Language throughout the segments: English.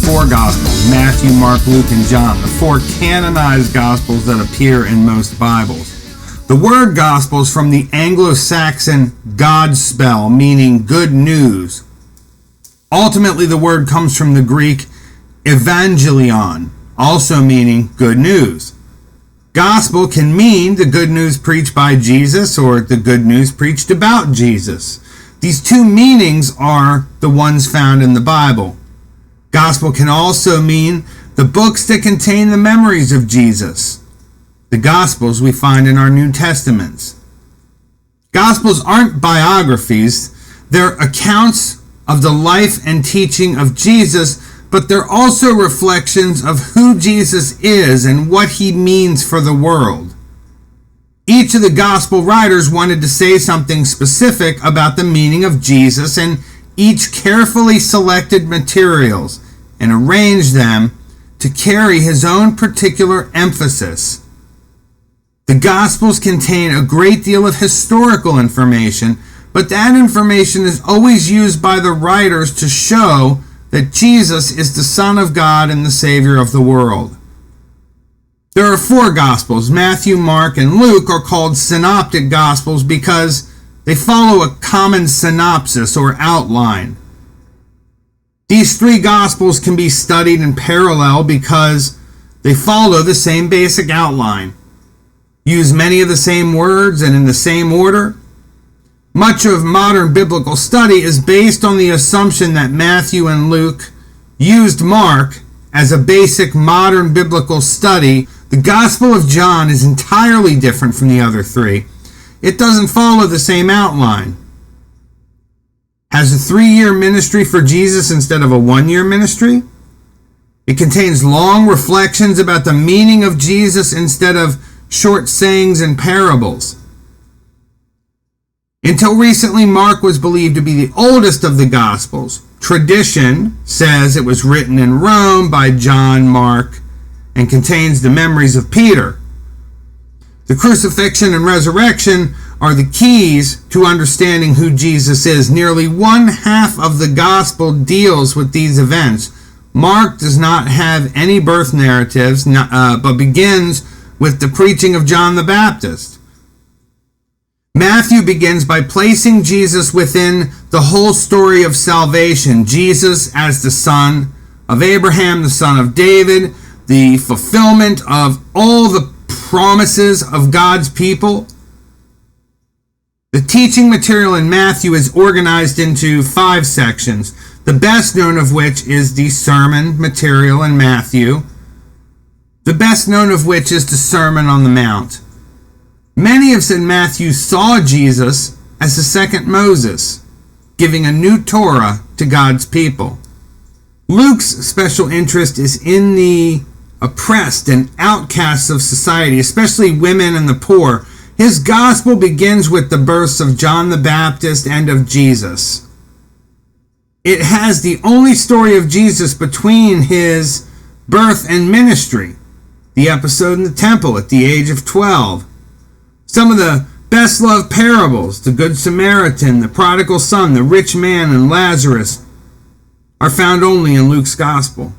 four Gospels: Matthew, Mark, Luke, and John, the four canonized Gospels that appear in most Bibles. The word Gospel is from the Anglo-Saxon Godspell, meaning good news. Ultimately, the word comes from the Greek Evangelion, also meaning good news. Gospel can mean the good news preached by Jesus or the good news preached about Jesus. These two meanings are the ones found in the Bible. Gospel can also mean the books that contain the memories of Jesus, the Gospels we find in our New Testaments. Gospels aren't biographies, they're accounts of the life and teaching of Jesus, but they're also reflections of who Jesus is and what he means for the world. Each of the gospel writers wanted to say something specific about the meaning of Jesus, and each carefully selected materials and arranged them to carry his own particular emphasis. The Gospels contain a great deal of historical information, but that information is always used by the writers to show that Jesus is the Son of God and the Savior of the world. There are four Gospels. Matthew, Mark, and Luke are called synoptic Gospels because they follow a common synopsis or outline. These three Gospels can be studied in parallel because they follow the same basic outline, use many of the same words and in the same order. Much of modern biblical study is based on the assumption that Matthew and Luke used Mark as a basic modern biblical study. The Gospel of John is entirely different from the other three. It doesn't follow the same outline. Has a 3-year ministry for Jesus instead of a 1-year ministry. It contains long reflections about the meaning of Jesus instead of short sayings and parables. Until recently, Mark was believed to be the oldest of the Gospels. Tradition says it was written in Rome by John Mark and contains the memories of Peter. The crucifixion and resurrection are the keys to understanding who Jesus is. Nearly one half of the Gospel deals with these events. Mark does not have any birth narratives, but begins with the preaching of John the Baptist. Matthew begins by placing Jesus within the whole story of salvation. Jesus as the son of Abraham, the son of David, the fulfillment of all the promises of God's people. The teaching material in Matthew is organized into 5 sections, the best known of which is the sermon material in Matthew, the best known of which is the Sermon on the Mount. Many have said Matthew saw Jesus as the second Moses, giving a new Torah to God's people. Luke's special interest is in the oppressed and outcasts of society, especially women and the poor. His gospel begins with the births of John the Baptist and of Jesus. It has the only story of Jesus between his birth and ministry, the episode in the temple at the age of 12. Some of the best loved parables, the Good Samaritan, the prodigal son, the rich man, and Lazarus, are found only in Luke's gospel.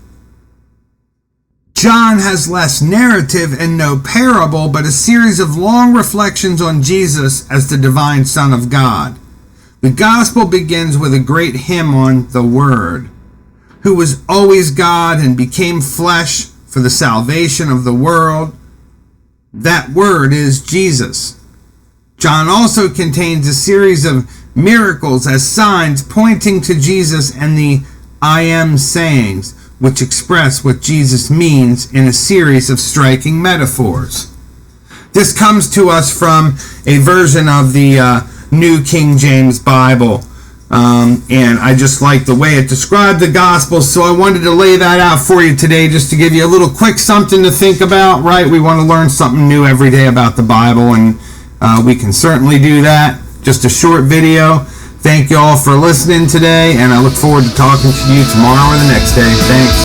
John has less narrative and no parable, but a series of long reflections on Jesus as the divine Son of God. The gospel begins with a great hymn on the Word, who was always God and became flesh for the salvation of the world. That Word is Jesus. John also contains a series of miracles as signs pointing to Jesus and the I am sayings, which express what Jesus means in a series of striking metaphors. This comes to us from a version of the New King James Bible, and I just like the way it described the Gospels, so I wanted to lay that out for you today just to give you a little quick something to think about, right? We want to learn something new every day about the Bible, and we can certainly do that. Just a short video. Thank you all for listening today, and I look forward to talking to you tomorrow or the next day. Thanks.